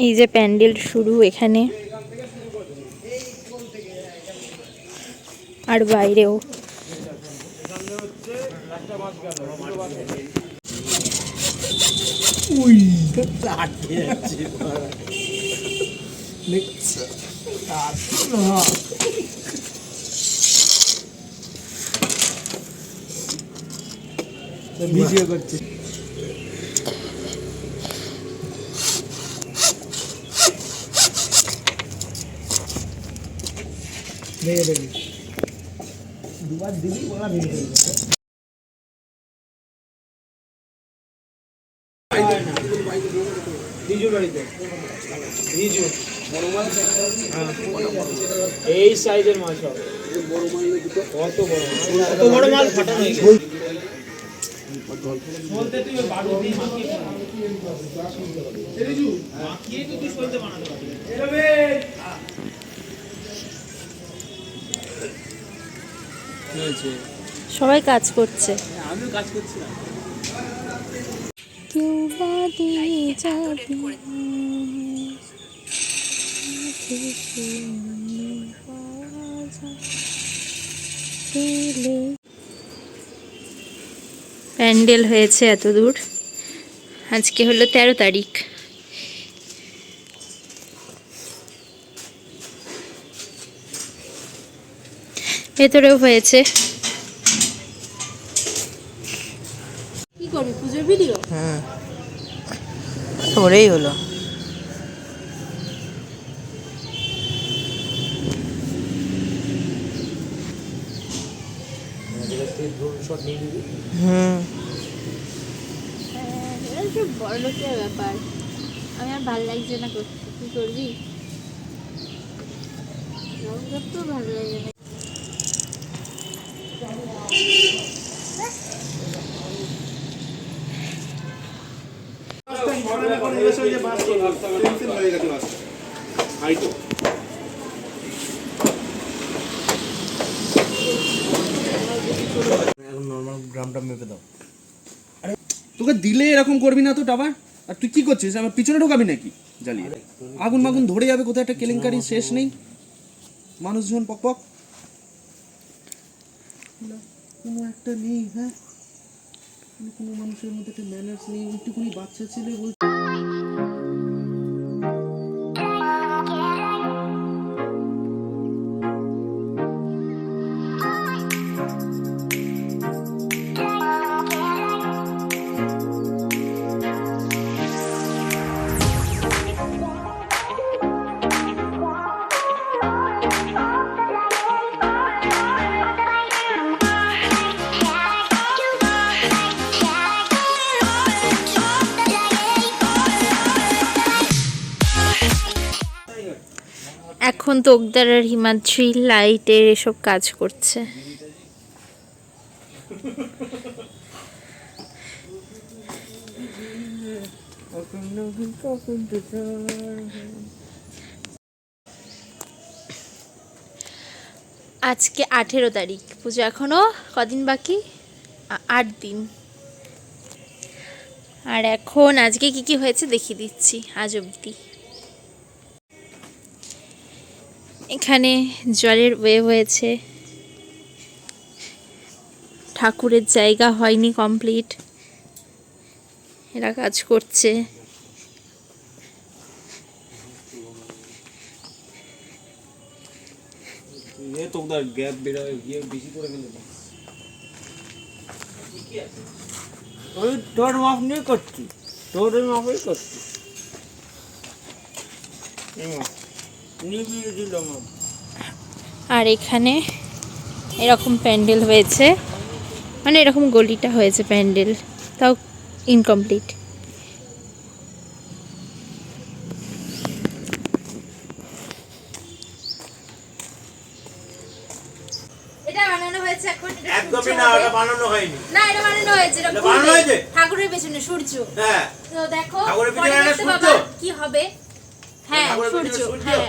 এই যে প্যান্ডেল শুরু এখানে, আর বাইরেও। ভিডিও করছে। দুবার দিবি ওরা ভেঙে ফেলবে। এই সাইজের মাছ হবে, কত বড় কত বড় মাছ ফাটানো হয়ে গেছে। বলতে তুই বাড়ি দিয়ে মাখিয়ে মাখিয়ে তো তুই সলতে বানাতে পারবি। সবাই কাজ করছে, আমিও কাজ করছিলাম। প্যান্ডেল হয়েছে এত দূর। আজকে হলো 13 তারিখ। ভেতরেও হয়েছে। কি করবি, পুজোর ভিডিও? হ্যাঁ, ওরেই হলো। বড় লোকের ব্যাপার, আমি আর ভালো লাগছে না করতে। কি করবি, তো ভালো লাগে না। গ্রামটা মেপে দাও। আরে তোকে দিলে এরকম করবি না তো টাবার। আর তুই কি করছিস, আমার পিছনে ঢোকাবি নাকি জ্বালিয়ে? আগুন মাগুন ধরে যাবে, কোথায় একটা কেলেঙ্কারি শেষ নেই। মানুষজন পক পক, কোনো একটা নেই। হ্যাঁ, কোনো মানুষের মধ্যে একটা ম্যানার্স নেই। একটুখানি বাচ্চা ছেলে বলছে এখন তোকদার আর হিমাদ্রি লাইটের এসব কাজ করছে। আজকে 18 তারিখ, পুজো এখনো কদিন বাকি, 8 দিন। আর এখন আজকে কি কি হয়েছে দেখিয়ে দিচ্ছি আজ অবধি। এখানে জলের ওয়েভ হয়েছে, ঠাকুরের জায়গা হয়নি কমপ্লিট, এরা কাজ করছে। গ্যাপ বেরোয় গিয়ে বেশি করে ফেলে। ওই তোর মাপ নিয়ে করছি, তোর ওই মাপই করছি। আর এখানে এরকম প্যান্ডেল হয়েছে, মানে এরকম গলিটা হয়েছে প্যান্ডেল, তাও ইনকমপ্লিট। এটা বানানো হয়েছে, এখন একদমই না, এটা বানানো হয়নি। না, এটা বানানো হয়েছে, এটা বানানো হয়েছে ঠাকুরের পেছনে সূর্য। হ্যাঁ, তো দেখো ঠাকুরের পেছনে সূর্য কি হবে। হ্যাঁ, সূর্য। হ্যাঁ,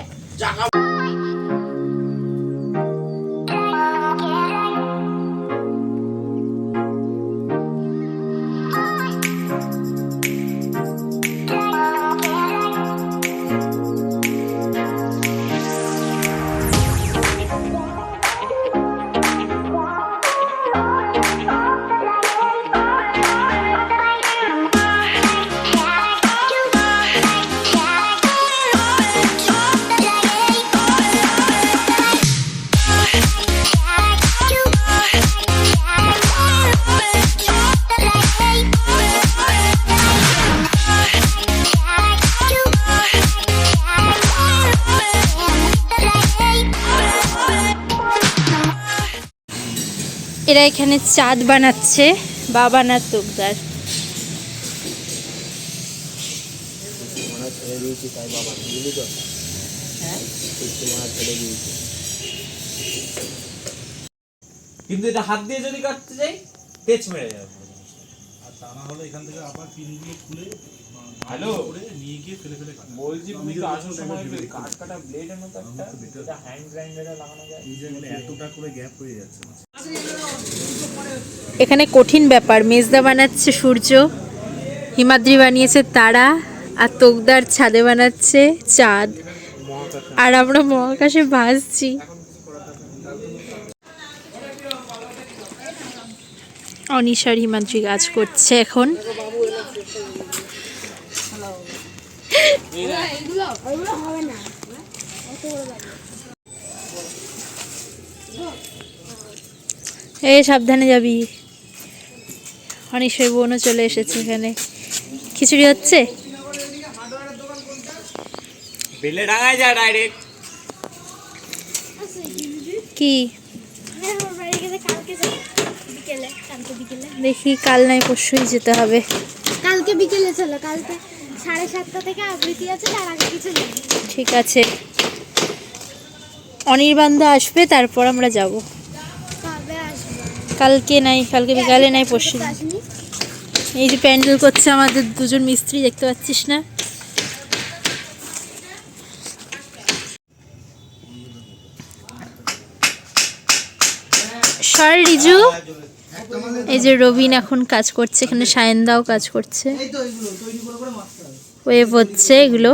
এরা এখানে চাঁদ বানাচ্ছে, বাবা না তোকদার। কিন্তু এটা হাত দিয়ে যদি কাটতে যাই পেচ মেরে যাবে। আর তা না হলে এখান থেকে আবার পিন দিয়ে খুলে হ্যালো করে নিয়ে গিয়ে ফেলে ফেলে কাটা। বলছি তুমি তো আসার সময় কাট কাটা ব্লেডের মতো একটা হ্যান্ড গ্রাইন্ডারে লাগানো যায়। এই জায়গাটা এতটা করে গ্যাপ হয়ে যাচ্ছে। এখানে কঠিন ব্যাপার, মেজদা বানাচ্ছে সূর্য, হিমাদ্রি বানিয়েছে তারা, আর তোকদার ছাদে বানাচ্ছে চাঁদ, আর আমরা মহাকাশে ভাসছি। অনিশার হিমাদ্রি কাজ করছে এখন। এই সাবধানে যাবি। অনিশার বোনও চলে এসেছে এখানে। খিচুড়ি হচ্ছে, বেলে ডাঙায় যা ডাইরেক্ট। কি দেখি কাল নাই পরশুই যেতে হবে। কালকে বিকেলে চলো, কালকে 7:30 থেকে আবৃত্তি আছে, তার আগে কিছু নেই। ঠিক আছে, অনির্বাণদা আসবে তারপর আমরা যাব। কবে আসবে? কালকে নাই, কালকে বিকালে নাই, পরশু। আসনি? এই যে প্যান্ডেল করছে আমাদের দুজন মিস্ত্রি, দেখতে পাচ্ছিস না? সর রিজু। এই যে রবিন এখন কাজ করছে, এখানে সায়নদাও কাজ করছে, ওয়েভ হচ্ছে এগুলো।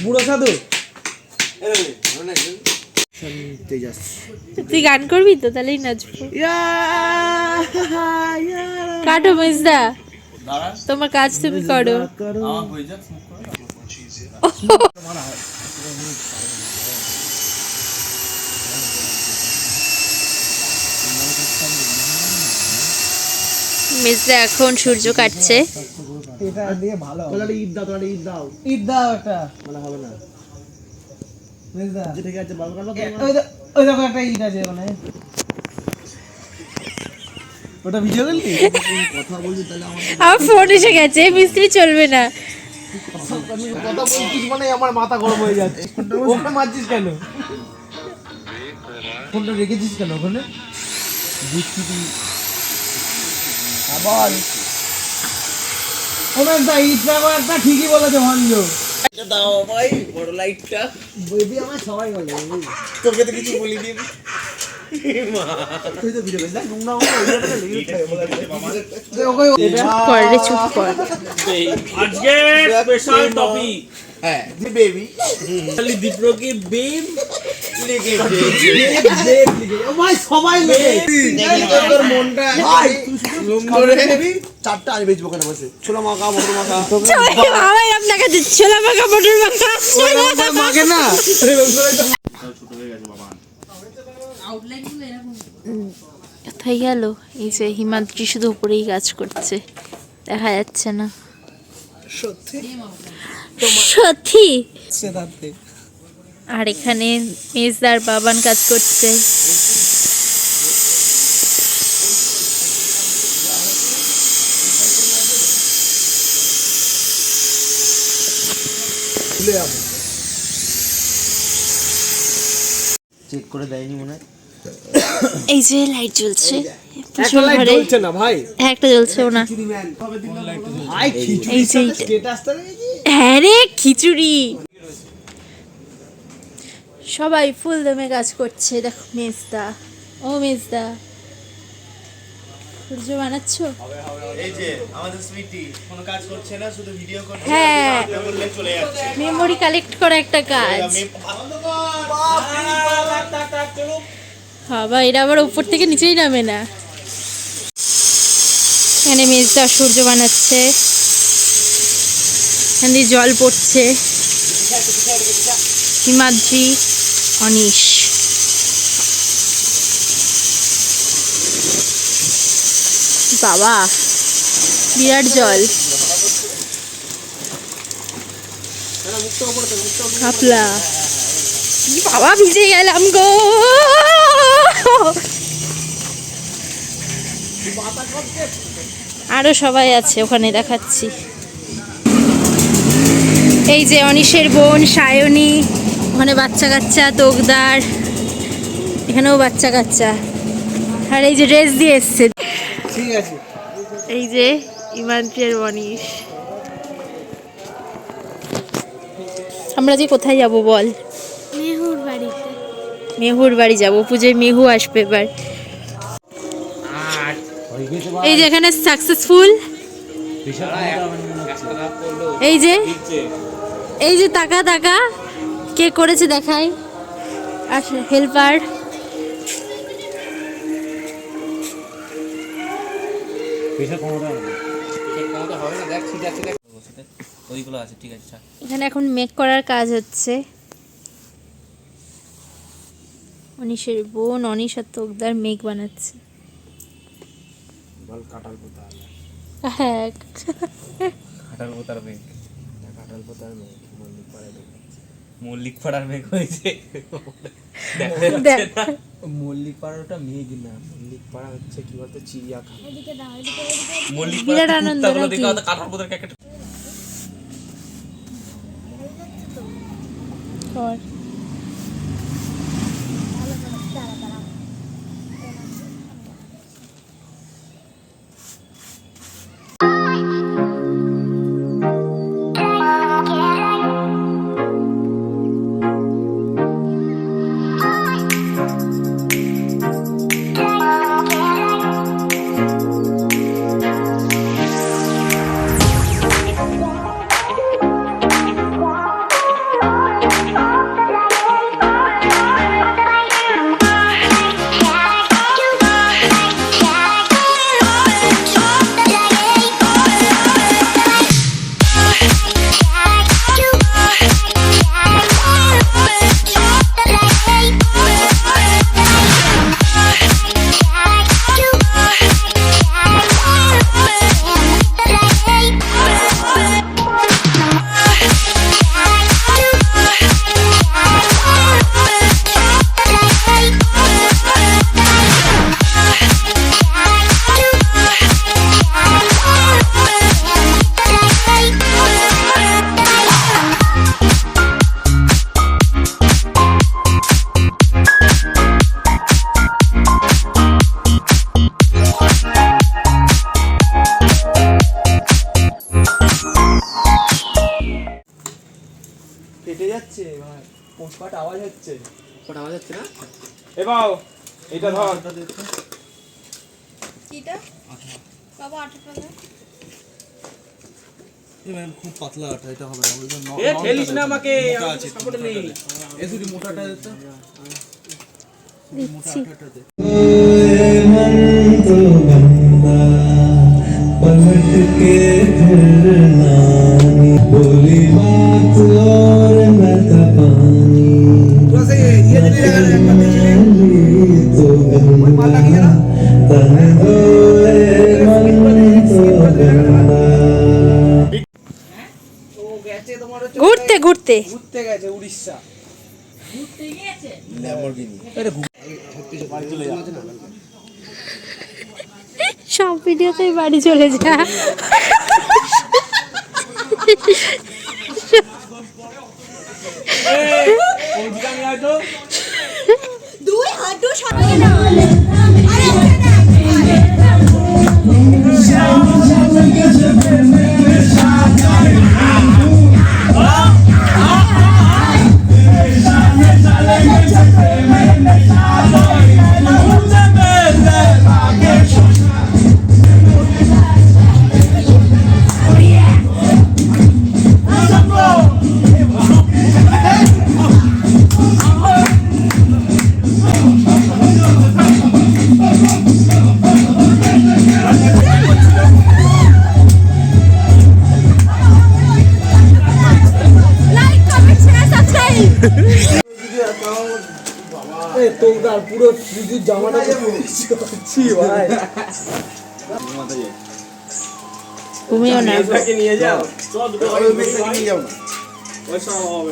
বুড়ো সাধু তুই গান করবি তো, তাহলেই নাচবো। কাটো মেজদা, তোমার কাজ তুমি করো। মেজদা এখন সূর্য কাটছে। এটা দিয়ে ভালো হবে। ঈদ দাও, তোরা ঈদ দাও, ঈদ দাও একটা, মানে হবে না মেজদা যে ঠিক আছে বাল কাটো। ওই দেখো একটা ঈদ আছে ওখানে, ওটা ভিডিও করলি? কথা বলছি তাহলে আমার ফোন এসে গেছে, মিস্ত্রি চলবে না। কথা বলছিস মানে আমার মাথা গরম হয়ে যাচ্ছে। ওখানে মারছিস কেন? ফোনটা রেখেছিস কেন ওখানে? বিস্কুটি আবার ওমেন দা ঈদ ব্যাপার একটা ঠিকই বলেছে ভঞ্জ। এটা দাও ভাই, বড় লাইটটা। বেবি আমার সবাই বলে, তোকে তো কিছু বলি দিবি মা। তুই তো ভিডিও করছিস নোংরা ওইটা লেগে থাকে। চুপ কর রে, চুপ কর। আজকে স্পেশাল টপিক হ্যাঁ দি বেবি খালি দীপ্র কি বেম লিখে ও ভাই সবাই লেগে তোর মনটা ভাই সুন্দর নেবি। চারটা আজ বেচবো কেন বসে? ছোলা মাখা, মটর মাখা। বাবা আপনাকে দিচ্ছে ছোলা মাখা, মটর মাখা মাখে না। কোথায় গেল? এই যে হিমাদ্রি শুধু উপরেই কাজ করছে, দেখা যাচ্ছে না। সত্যি সত্যি। সেটাতে আর এখানে মেজদার বাবান কাজ করছে। চেক করে দেয়নি মনে হয়। এই যে লাইট জ্বলছে, একটা লাইট জ্বলছে না ভাই, একটা জ্বলছেও না। ভাই এই যে স্ট্যাটাসটা দেখেছি। হ্যাঁ রে, খিচুড়ি। সবাই ফুল দমে কাজ করছে। দেখো মেজদা, ও মেজদা সূর্য বানাচ্ছো? এই যে আমাদের সুইটি কোনো কাজ করছে না, শুধু ভিডিও করছে। হ্যাঁ, বললে চলে যাচ্ছে। মেমোরি কালেক্ট করা একটা কাজ। বাবা, এরা আবার উপর থেকে নিচেই নামে না। এখানে মেজদা সূর্য বানাচ্ছে, এখান দিয়ে জল পড়ছে। হিমাদ্রি, অনিশ। বাবা বিরাট জল, কাপলা। বাবা ভিজে গেলাম গো। আরো সবাই আছে ওখানে, দেখাচ্ছি। এই যে অনিশের বোন সায়নী, ওখানে বাচ্চা কাচ্চা, তোকদার, এখানেও বাচ্চা কাচ্চা। আর এই যে ড্রেস দিয়ে এসছে, ঠিক আছে। এই যে ইমাদ্রি আর অনিশ। আমরা যে কোথায় যাব বল? মেহুর বাড়িতে। মেহুর বাড়ি যাব, পুজোয় মেহু আসবে এবার। এই যে এখানে সাকসেসফুল। এই যে টাকা টাকা কে করেছে দেখাই, আর হেল্পার। এখানে এখন মেক করার কাজ হচ্ছে। অনিশের বোন অনিশ আর তোকদার মেক বানাচ্ছে। হ্যাঁ, মল্লিক পাড়ার মেঘ হয়েছে। মল্লিক পাড়াটা মেঘ না, মল্লিক পাড়া হচ্ছে কি বলতো চিড়িয়াখানা। এদিকে দাও, এদিকে মল্লিক বিরাট আনন্দ নাকি? কাঁঠাল পোতার ক্যাকেট। কর। কেটে যাচ্ছে, পোস্টপাট আওয়াজ হচ্ছে। আওয়াজ হচ্ছে না? এ বাও, এটা ধর। কিটা? বাবা আঠাটা দাও। খুব পাতলা আটা, এটা হবে না। এ ঠেলিস না আমাকে, আছে সাপোর্ট নেই। এই শুধু মোটাটা দিতে। দিচ্ছি। ঘুরতে ঘুরতে ঘুরতে গেছে উড়িষ্যা। সব ভিডিওতেই বাড়ি চলে যা। দুই হাঁটু তোমরা পুরো ফ্রিজের জামাটা করছি ভাই। তুমিও না মেজটাকে নিয়ে যাও। চল দুটো গাড়ি নিয়ে যাও না। ওই সব হবে।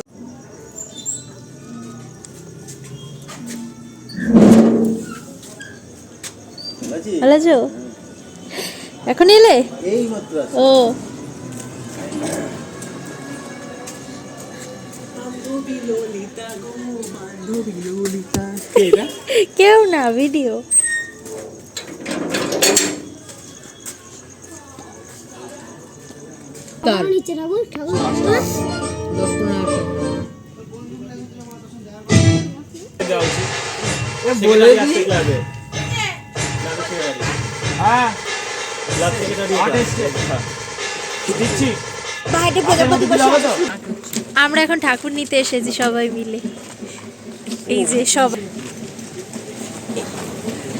ভালো আছো? এখন এলে? এই মাত্র ও কেউ না, ভিডিও। নিচে ঠাকুর ঠাকুর বলে দিই ক্লাবে। হ্যাঁ ক্লাব থেকে দিচ্ছি। আমরা এখন ঠাকুর নিতে এসেছি সবাই মিলে। এই যে সবাই,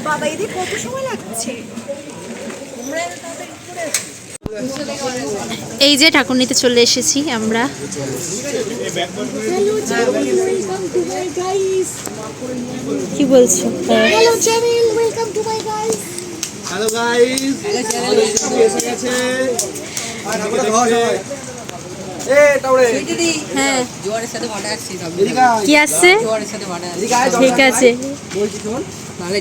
বাবা এদের কত সময় লাগছে? এই যে ঠাকুর নিতে চলে এসেছি আমরা। কি বলছো? Hello channel, welcome to my guys. Hello guys, এসে গেছে। আর আমরা সবাই এ টাউরে হ্যাঁ, জোয়ারের সাথে ভাড়া আসছি সব। কি আসছে? জোয়ারের সাথে ভাড়া আসছি। ঠিক আছে। বলছি শোন, তাহলে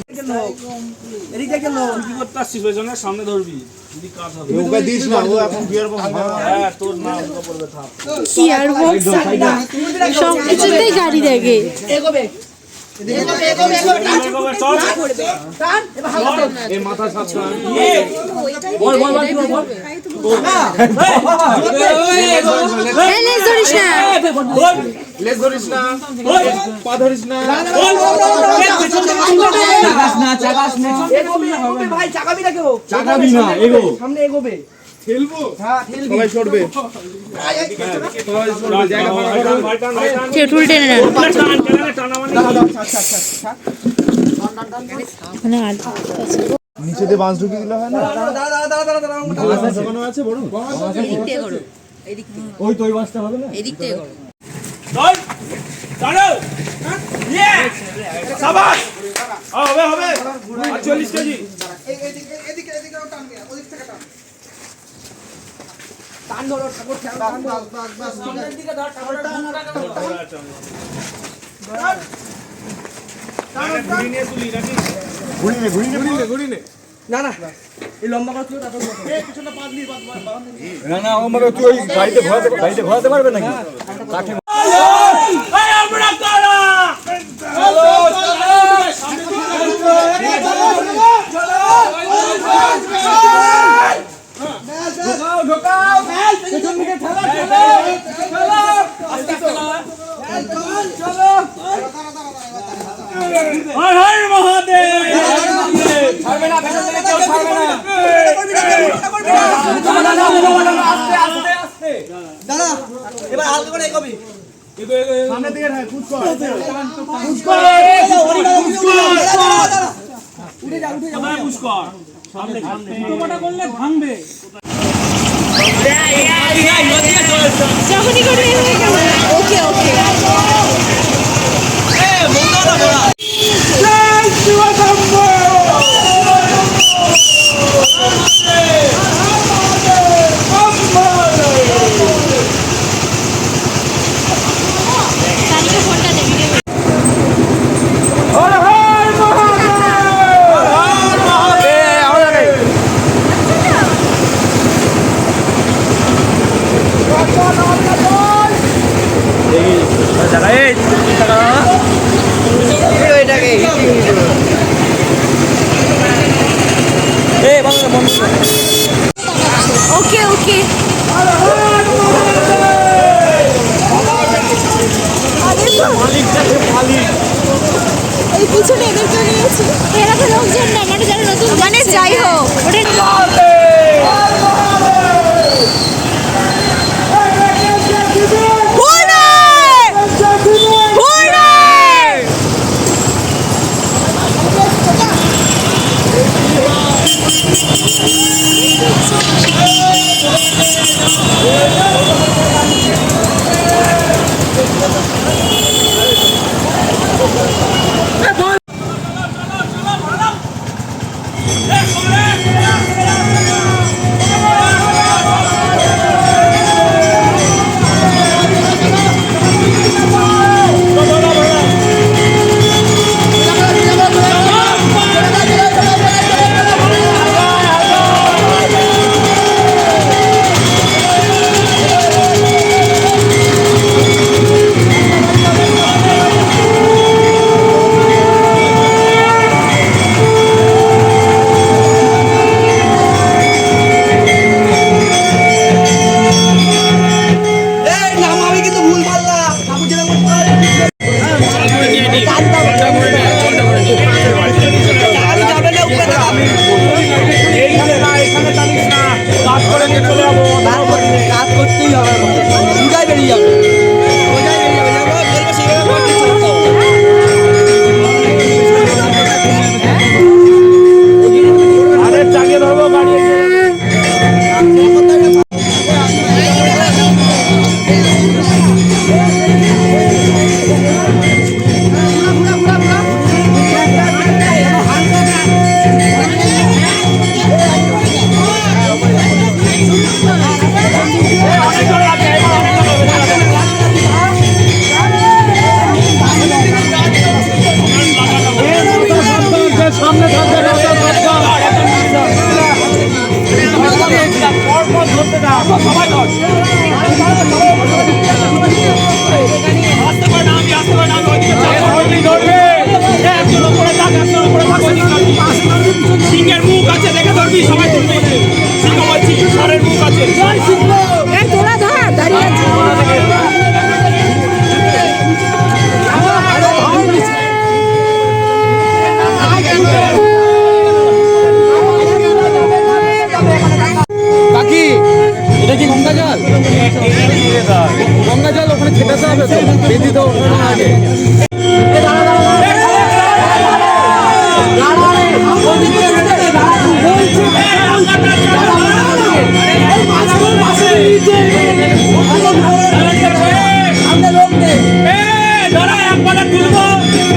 এদিক থেকে নো কি করতে আসছিস পেছনে? সামনে ধরবি, যদি কাজ হবে। ওকে দিস না, ও এখন বিয়ার বক্স হ্যাঁ তোর নাম তো বলবে থাক। কি আর বক্স সব কিছুতেই গাড়ি দেখে। এগোবে চল এই মাথা সাতটা বল বল বল বল। এই লেজ ধরিস না, লেজ ধরিস না, পা ধরিস না। এগোবে ভাই, চাকাবি না কেউ, চাকাবি না, এগো সামনে এগোবে। খেলবো, হ্যাঁ খেলবি। সবাই সরবে। কেউ টুল টেনে না। মানে নিচে দিয়ে বাঁশ ঢুকিয়ে দিলে হয় না? আছে বড় এদিক থেকে করো, এদিক থেকে, ওই তো ওই বাসটা হবে না। এদিক থেকে করো। চল চালো ইয়ে শাবাশ হবে হবে 40 কেজি। টান ধরো ঠাকুর, টান ধরো। সামনের দিকে ধর ঠাকুর টান। ঘুরি নিয়ে তুলি নাকি? ঘুরি নে। না না, এই লম্বা করে তুলো, তারপর না না আমাকে তুই ওই গাড়িতে ঘোরাতে পারবে নাকি? কাঠে এই আমরা কারা চলো ঢোকাও পেছন দিকে ঠেলা আস্তে চলো হর হর মহাদেব। ছাড়বে না, পেছন দিকে কেউ ছাড়বে না। আস্তে আস্তে আস্তে দাদা এবার হালকা করে এগোবি। সামনে দিকে রাখ, কুচ কর। উঠে যা উঠে যা। কোথায় পুষ্কর? সামনে সামনে মোটা করলে ভাঙবে। যখনই করবে হয়ে গেল। ওকে ওকে। ওকে ওকে। এই পিছনে এদেরকে নিয়েছি, এরা তো লোকজন না, মানে যারা নতুন, মানে যাই হোক ওটা সবাই ধর আস্তে করে নামি ওইদিকে ধরবে একজন উপরে থাক সিংহের মুখ আছে দেখে ধরবি সবাই ধরবে সিংহ বলছি ষাঁড়ের মুখ আছে তোরা ধর দাঁড়িয়ে আছে কাকি এটা কি গঙ্গা জল গঙ্গা জল ওখানে খেটাতে হবে তো বেদি তো আগে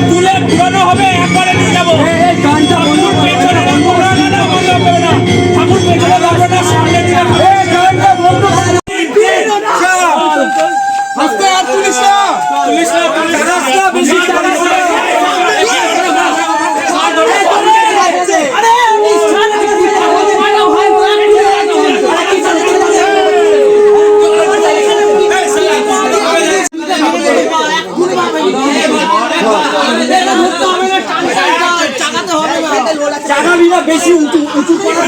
তুলে ঘুরানো হবে একবারে নিয়ে যাবো ঠাকুর পেছনে যাবো না সামনে নিয়ে যাবো বেশি উঁচু উঁচু করা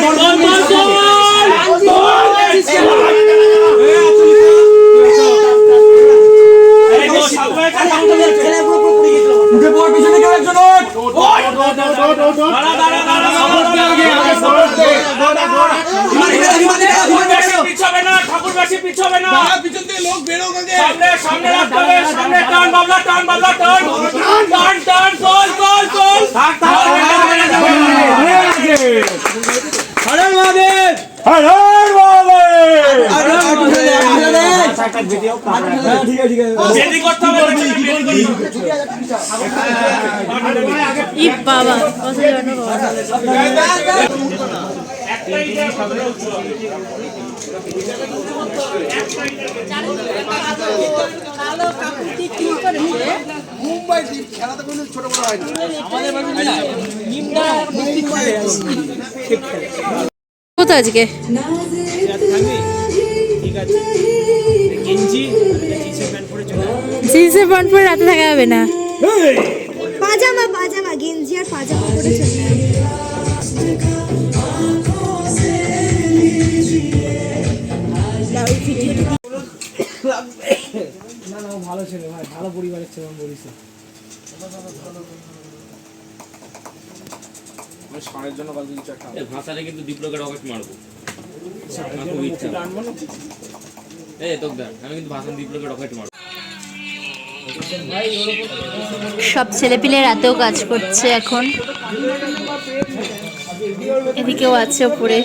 পিছন থেকে লোক বেরোক সামনে রাখতে হবে সামনে টান বাবলা টান টান গোল হরে মহাদেব বাবা মুম্বাই টিম খেলাতে কোনো ছোট বড় হয় কোথা আজকে জিন্সের প্যান্ট পরে রাতে থাকা যাবে না পাজামা গেঞ্জি আর পাজামা পরে চলে ভালো ছেলে ভাই ভালো পরিবারের ছেলে আমি বলিস ষাঁড়ের জন্য কালকে কিছু একটা ভাষাটা কিন্তু দীপলোকে রকেট মারবো আমি কিন্তু ভাষণ দীপলোকে রকেট মারবো সব ছেলেপিলে রাতেও কাজ করছে এখন এদিকেও আছে ওপরে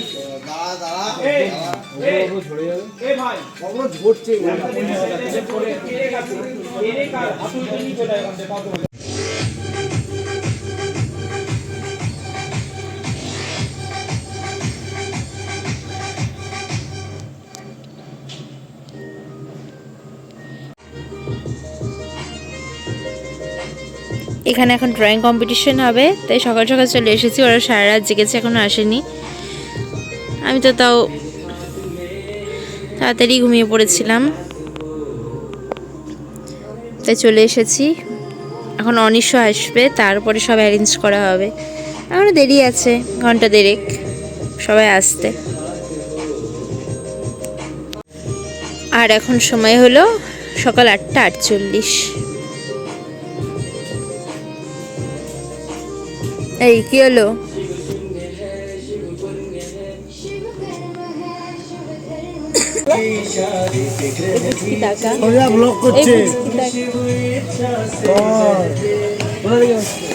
এখানে এখন ড্রয়িং কম্পিটিশন হবে তাই সকাল সকাল চলে এসেছি ওরা সারা রাত জেগেছে এখনো আসেনি আমি তো তাও তাড়াতাড়ি ঘুমিয়ে পড়েছিলাম তাই চলে এসেছি এখন অনিশও আসবে তারপরে সব অ্যারেঞ্জ করা হবে এখনো দেরি আছে ঘন্টা দেড়েক সবাই আসতে আর এখন সময় হলো সকাল 8:48 এই কি হলো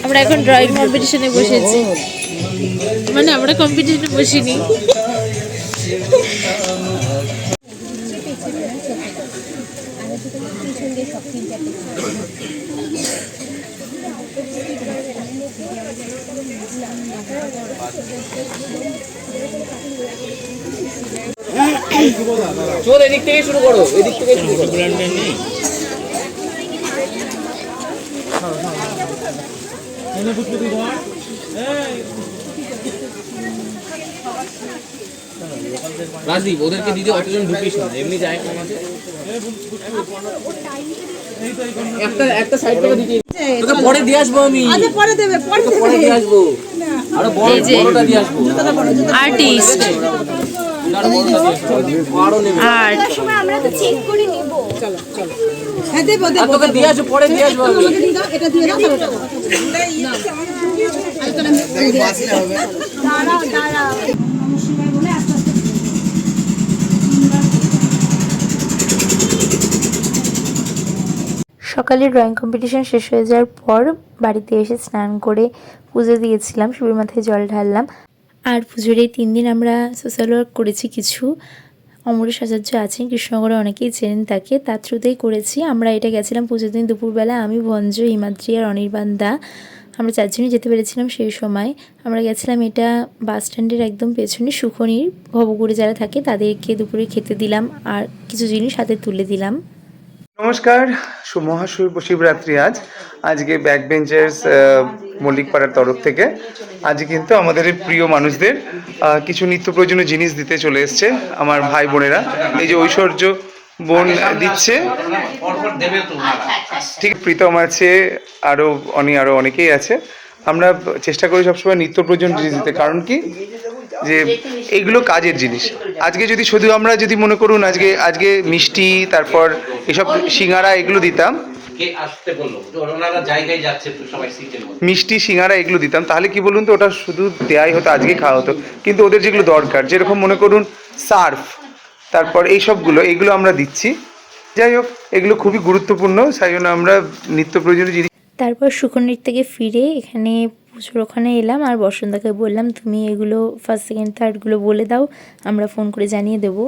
আমরা এখন ড্রয়িং কম্পিটিশনে বসেছি মানে আমরা কম্পিটিশনে বসিনি চল এদিক থেকে শুরু করো এদিক থেকে শুরু করো রাজদীপ ওদেরকে দিদি অতজন ঢুকিস না, এমনি যায় আমাদের একটা সাইড থেকে দিদি তোকে পরে দিয়ে আসবো আমি। আচ্ছা পরে দেবে, পরে দিয়ে আসবো। আরে বড়টা দিয়ে আসবো। আর্টিস্ট আর আমরা তো চেক করে নিব। হ্যাঁ দেবো দেবো, তোকে দিয়ে আসবো, পরে দিয়ে আসবো। আমাকে দিয়ে দাও, এটা দিয়ে দাও। দাঁড়াও দাঁড়াও। সকালে ড্রয়িং কম্পিটিশন শেষ হয়ে যাওয়ার পর বাড়িতে এসে স্নান করে পুজো দিয়েছিলাম, শিবের মাথায় জল ঢাললাম। আর পুজোর এই 3 দিন আমরা সোশ্যাল ওয়ার্ক করেছি কিছু। অমরেশ আচার্য আছেন কৃষ্ণনগরে, অনেকেই চেনেন তাকে, তার থ্রুতেই করেছি। আমরা এটা গেছিলাম পুজোর দিন দুপুরবেলা, আমি ভঞ্জ, হিমাদ্রি আর অনির্বাণ দা, আমরা 4 জনই যেতে পেরেছিলাম সেই সময়। আমরা গেছিলাম এটা বাস স্ট্যান্ডের একদম পেছনে, সুখনির ভবগুড়ে যারা থাকে তাদেরকে দুপুরে খেতে দিলাম আর কিছু জিনিস হাতে তুলে দিলাম। নমস্কার, মহাশিবরাত্রি আজকে ব্যাক বেঞ্চার্স মল্লিকপাড়ার তরফ থেকে আজকে কিন্তু আমাদের প্রিয় মানুষদের কিছু নিত্য প্রয়োজনীয় জিনিস দিতে চলে এসছে আমার ভাই বোনেরা। এই যে ঐশ্বর্য বোন দিচ্ছে, ঠিক প্রীতম আছে, আরও অনেকেই আছে। আমরা চেষ্টা করি সবসময় নিত্য প্রয়োজনীয় জিনিস দিতে, কারণ কি যে এইগুলো কাজের জিনিস। আজকে যদি শুধু আমরা যদি মনে করুন আজকে মিষ্টি, তারপর এসব সিঙ্গারা এগুলো দিতাম, মিষ্টি সিঙ্গারা এগুলো দিতাম, তাহলে কি বলুন তো ওটা শুধু দেয়াই হতো, আজকে খাওয়া হতো। কিন্তু ওদের যেগুলো দরকার, যেরকম মনে করুন সার্ফ, তারপর এইগুলো আমরা দিচ্ছি। যাই হোক, এগুলো খুবই গুরুত্বপূর্ণ, সেই জন্য আমরা নিত্য প্রয়োজনীয় জিনিস। তারপর সুখনির থেকে ফিরে এখানে পুজোর ওখানে এলাম আর বসন্তাকে বললাম তুমি এগুলো ফার্স্ট সেকেন্ড থার্ডগুলো বলে দাও, আমরা ফোন করে জানিয়ে দেবো।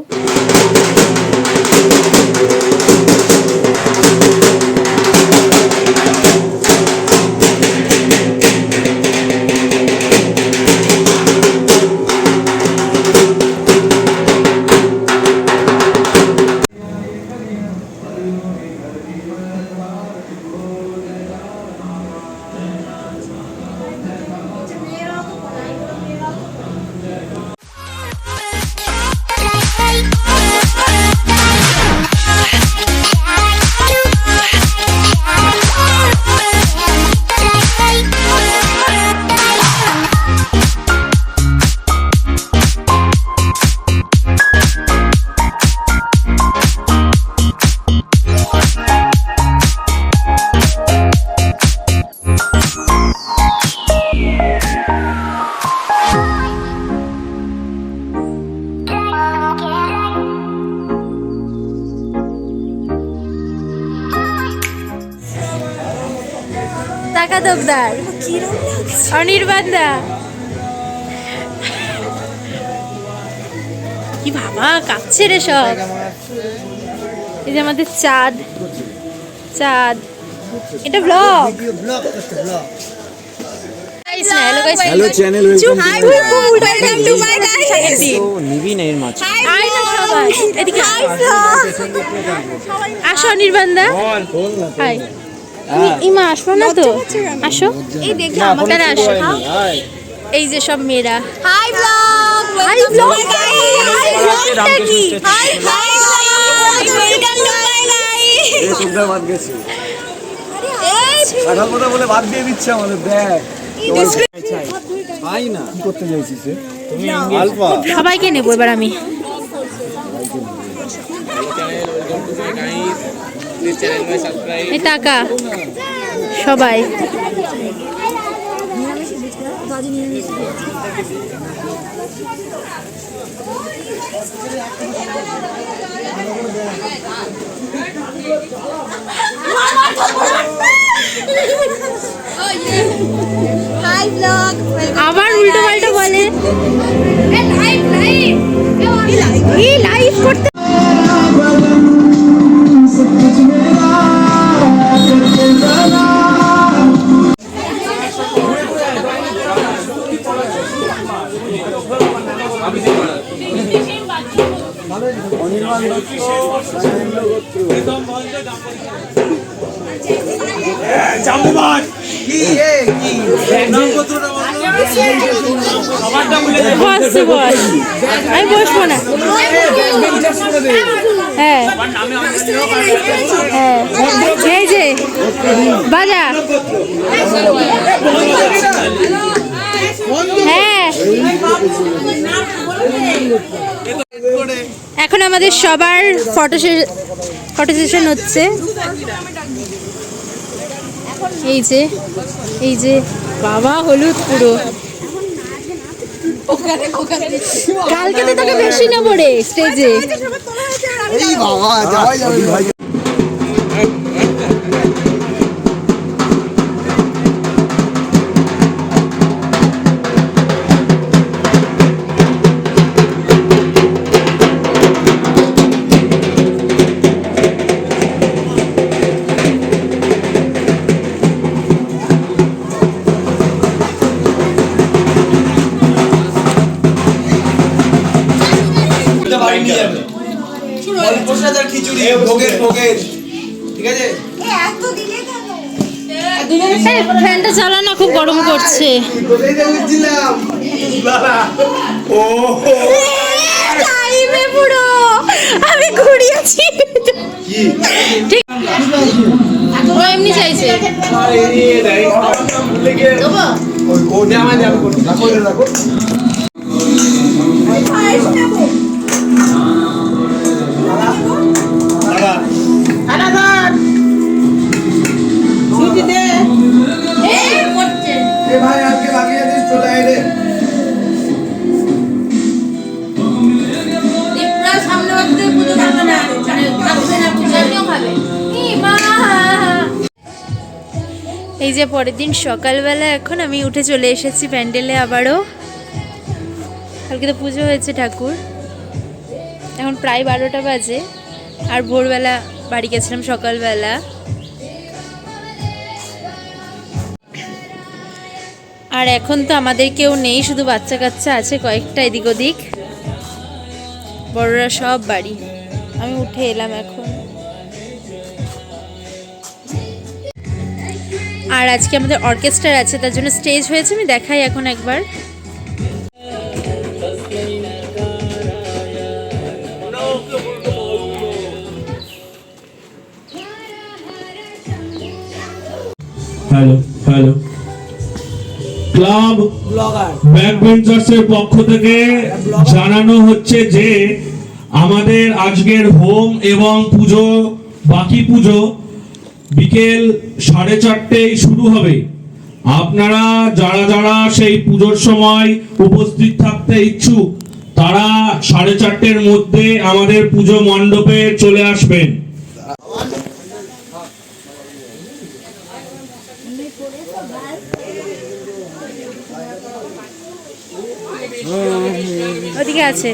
অনির্বাণ দা কি বাবা কাঁপছে রে সব। এই যে আমাদের চাঁদ, এটা blog. Hello channel, welcome to my guys. নিবি না এর মাছ। আই না সবাই এদিকে আসো। অনির্বাণ দা হাই। ইমা আসো না তো, আসো এই দেখো আমাদের আসো। এই যে সব মেয়েরা হাই ব্লগ, হাই ব্লগ ব্লগটা কি, high hi welcome to my guys. এই সুন্দর বাদ গেছে, আরে কথা বলে বাদ দিয়ে দিচ্ছে আমাদের। দেখ ভাই না কি করতে চাইছিস তুমি? আলফা সবাইকে নেব এবার আমি। এই টাকা সবাই আবার উল্টো পাল্টা বলে। লাইভ করতে জাম্বুবাজ বস বস, আমি বসবো না। হ্যাঁ হ্যাঁ, এই যে বাজা। হ্যাঁ, এখন আমাদের সবার ফটো সেশন হচ্ছে। এই যে বাবা হলুদ পুরো। কালকে তো তোকে বেশি নেবো রে স্টেজে। খিচুড়ি ভোগের ভোগের, ঠিক আছে? ফ্যানটা চালা না, খুব গরম করছে। পুরো আমি ঘুরিয়েছি। ঠিক ও এমনি চাইছে। এই যে পরের দিন সকালবেলা এখন আমি উঠে চলে এসেছি প্যান্ডেলে আবারও। কালকে তো পুজো হয়েছে ঠাকুর, এখন প্রায় 12টা বাজে। আর ভোরবেলা বাড়ি গেছিলাম সকালবেলা। আর এখন তো আমাদের কেউ নেই, শুধু বাচ্চা কাচ্চা আছে কয়েকটা এদিক ওদিক, বড়রা সব বাড়ি। আমি উঠে এলাম এখন। আর আজকে আমাদের অর্কেস্ট্রা আছে, তার জন্য স্টেজ হয়েছে, আমি দেখাই এখন একবার। হ্যালো হ্যালো, ক্লাব ব্যাকবেঞ্চার্সের পক্ষ থেকে জানানো হচ্ছে যে আমাদের আজকের হোম এবং পুজো, বাকি পুজো বিকেল 4:30টায় শুরু হবে। আপনারা যারা যারা সেই পুজোর সময় উপস্থিত থাকতে ইচ্ছুক তারা 4:30টার মধ্যে আমাদের পুজো মণ্ডপে চলে আসবেন। ওদিকে আছে।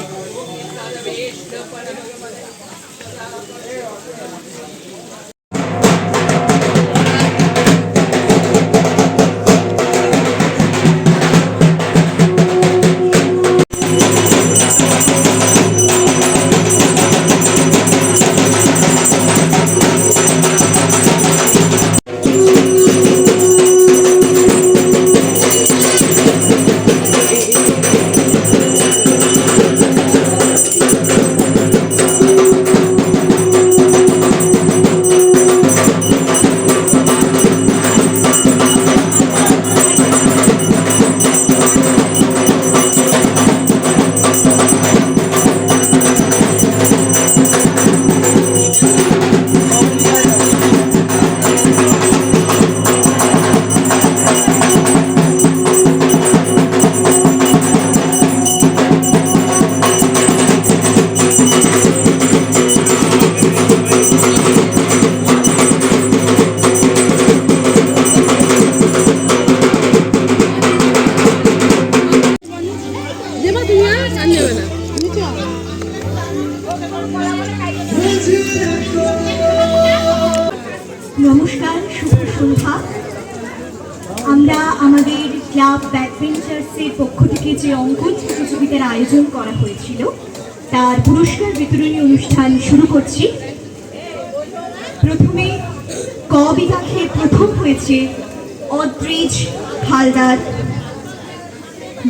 নমস্কার, শুভ সন্ধ্যা। আমরা আমাদের ক্লাব ব্যাকবেঞ্চার্সের পক্ষ থেকে যে অঙ্কন প্রতিযোগিতার আয়োজন করা হয়েছিল তার পুরস্কার বিতরণী অনুষ্ঠান শুরু করছি। প্রথমে ক বিভাগে প্রথম হয়েছে অদ্রিজ হালদার,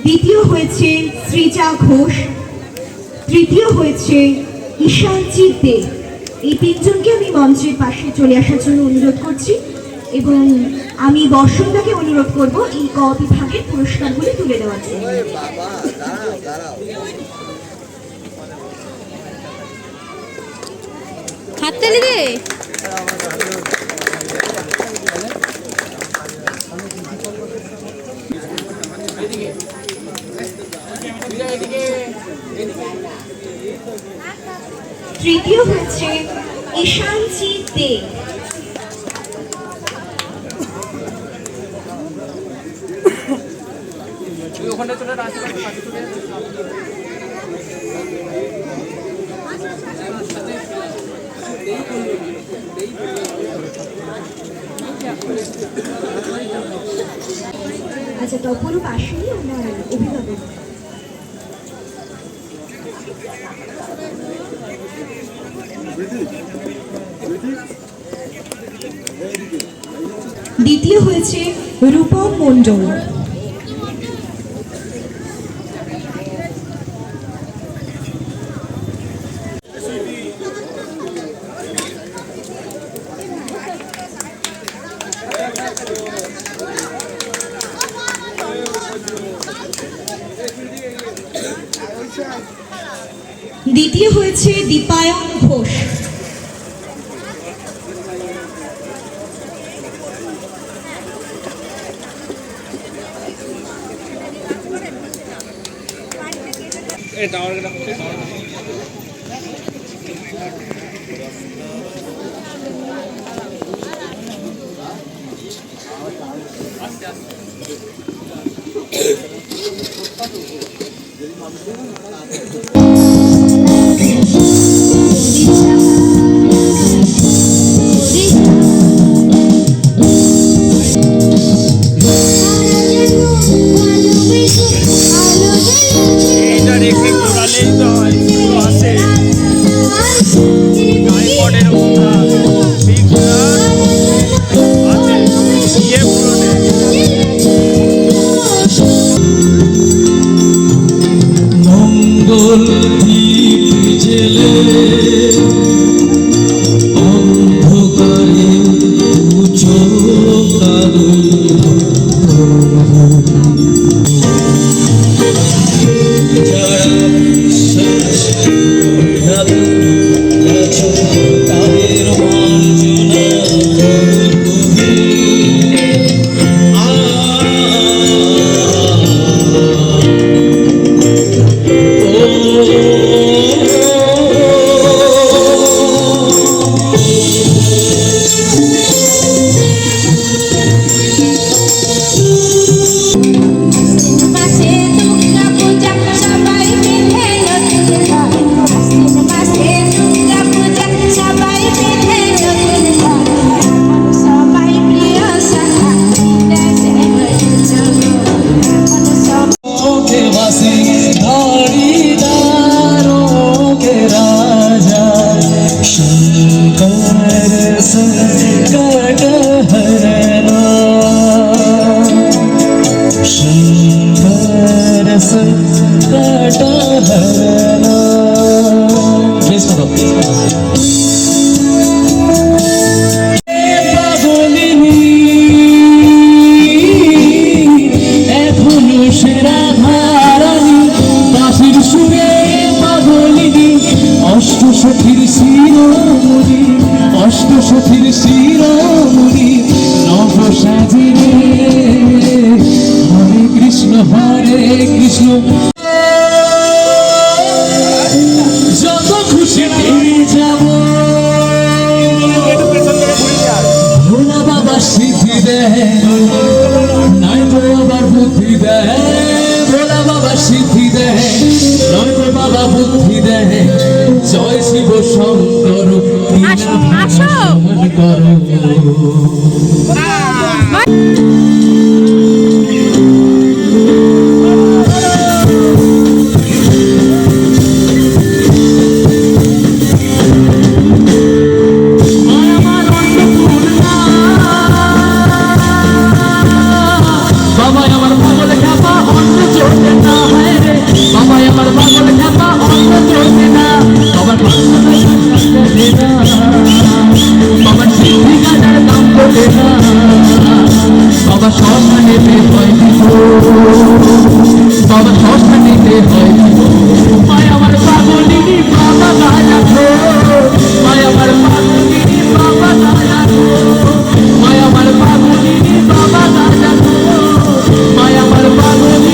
দ্বিতীয় হয়েছে সৃজা ঘোষ, তৃতীয় হয়েছে ঈশানজিৎ দে। এই তিনজনকে আমি মঞ্চের পাশে চলে আসার জন্য অনুরোধ করছি এবং আমি বর্ষণদাকে অনুরোধ করব এই ক বিভাগের পুরস্কারগুলি তুলে দেওয়ার জন্য। হাততালি দে। তৃতীয় হচ্ছে ঈশানজিৎ দে। আচ্ছা, তপরূপ আসেনি আমার অভিভাবক। দ্বিতীয় হয়েছে রূপম মণ্ডল। দ্বিতীয় হয়েছে দীপায়ন ঘোষ। অষ্টসখীর শিরোমণি, অষ্টসখীর শিরোমণি নব সাজিরে হরে কৃষ্ণ যত খুশি পেয়ে যাব ভোলা বাবা সিদ্ধি দেয় নাই তো আবার বুদ্ধি দেয়, ভোলা বাবা সিদ্ধি দেয় নয় তো বাবা বুদ্ধি দেয়। জয় শিব শঙ্কর করো চলে না বাবা শ্মশানেতে হয় বাবা শ্মশানেতে হয় মায় আমার পাগলিনী বাবা গাজা মায় আমার পাগলিনী বাবা গাজা মায় আমার পাগলিনী বাবা গাজা মায় আমার পাগলিনী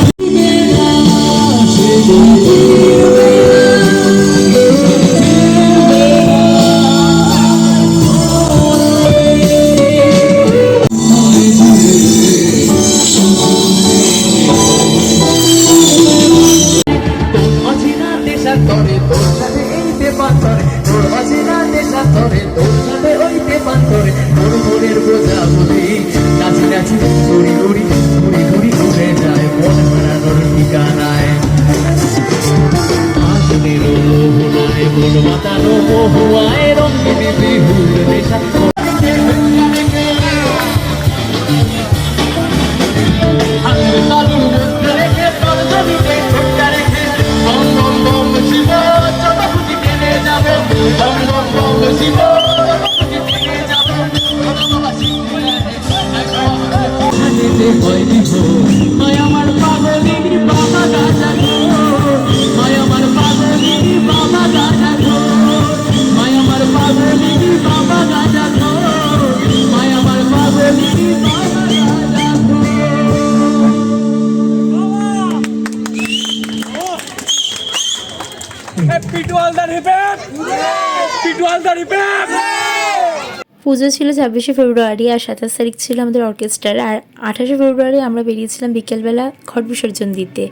পুজো ছিল 26শে ফেব্রুয়ারি আর 27 তারিখ ছিল আমাদের অর্কেস্ট্রার, আর 28শে ফেব্রুয়ারি আমরা বেরিয়েছিলাম বিকেলবেলা ঘট বিসর্জন দিতে।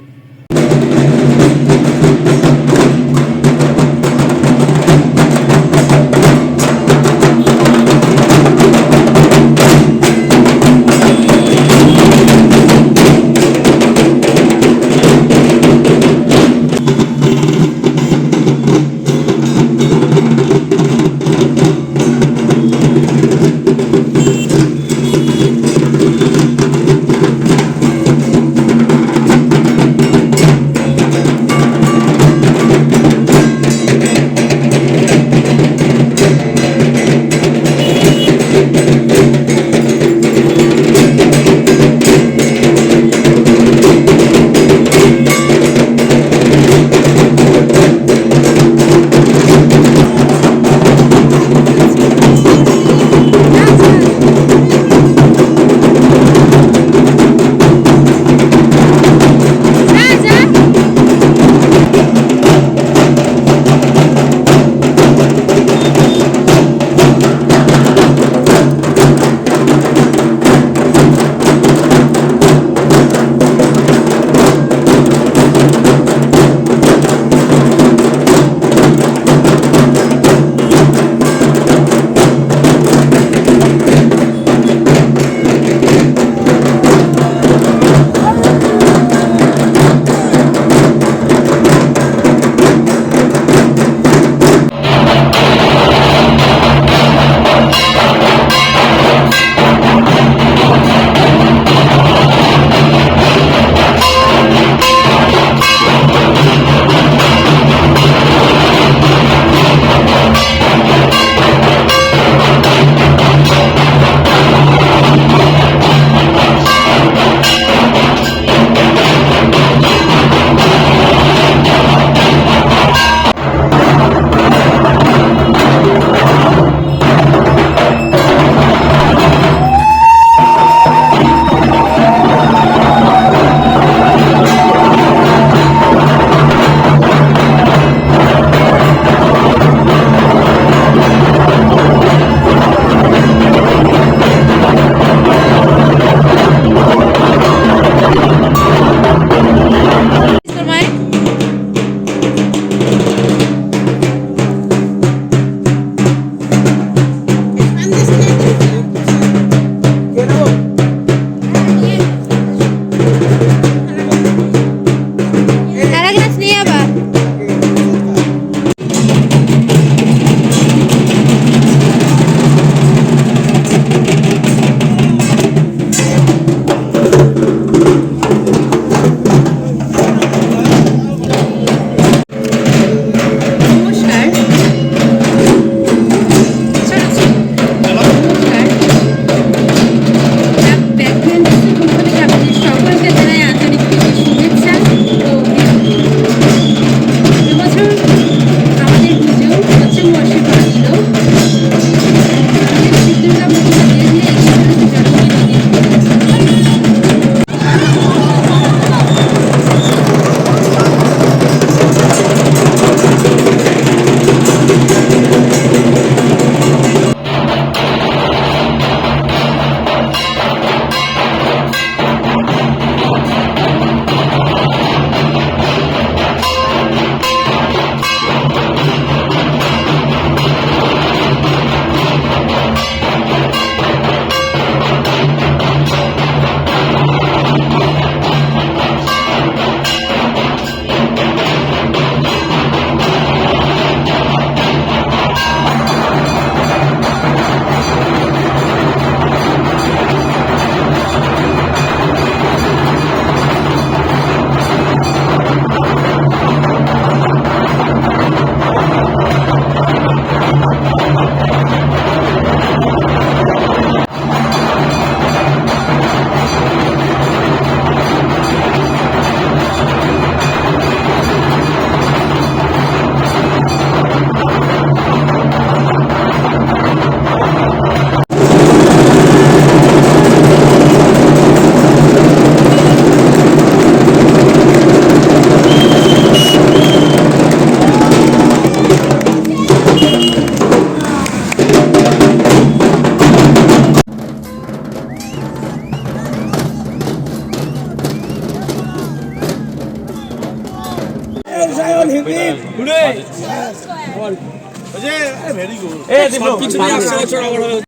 কিছু নিয়ে আসছে বছর আবার হবে।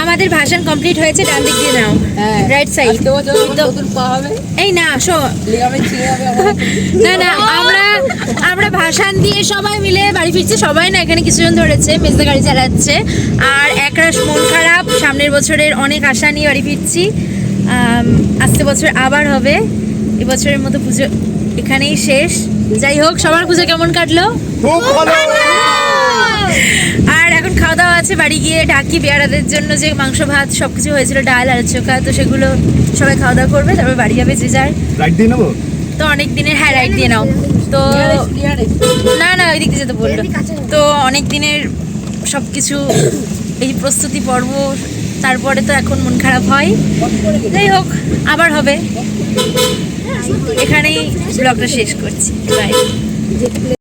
আমাদের ভাষণ কমপ্লিট হয়েছে, ডান দিক দিয়ে নাও, রাইট সাইড। এই না শো না না, আমরা ভাষণ দিয়ে সবাই মিলে বাড়ি ফিরছি। সবাই না, এখানে কিছুজন ধরেছে, মেজদা গাড়ি চালাচ্ছে। আর একরাশ মন খারাপ, সামনের বছরের অনেক আশা নিয়ে বাড়ি ফিরছি। আসছে বছর আবার হবে। এবছরের মতো পুজো এখানেই শেষ। যাই হোক, সবার পুজো কেমন কাটলো? আর এখন খাওয়া দাওয়া আছে, বাড়ি গিয়ে ঢাকি বেয়ারাদের জন্য যে মাংস ভাত সব কিছু হয়েছিল, ডাল আর চোখা, তো সেগুলো সবাই খাওয়া দাওয়া করবে, তারপর বাড়ি যাবে যে যার। রাইট দিয়ে নেবো তো অনেক দিনের, হ্যাঁ রাইট দিয়ে নাও। তো না না, ওই দিক দিয়ে যেতে বললো। তো অনেক দিনের সব কিছু এই প্রস্তুতি পর্ব, তারপরে তো এখন মন খারাপ হয়। যাই হোক, আবার হবে। এখানেই ব্লগটা শেষ করছি। বাই।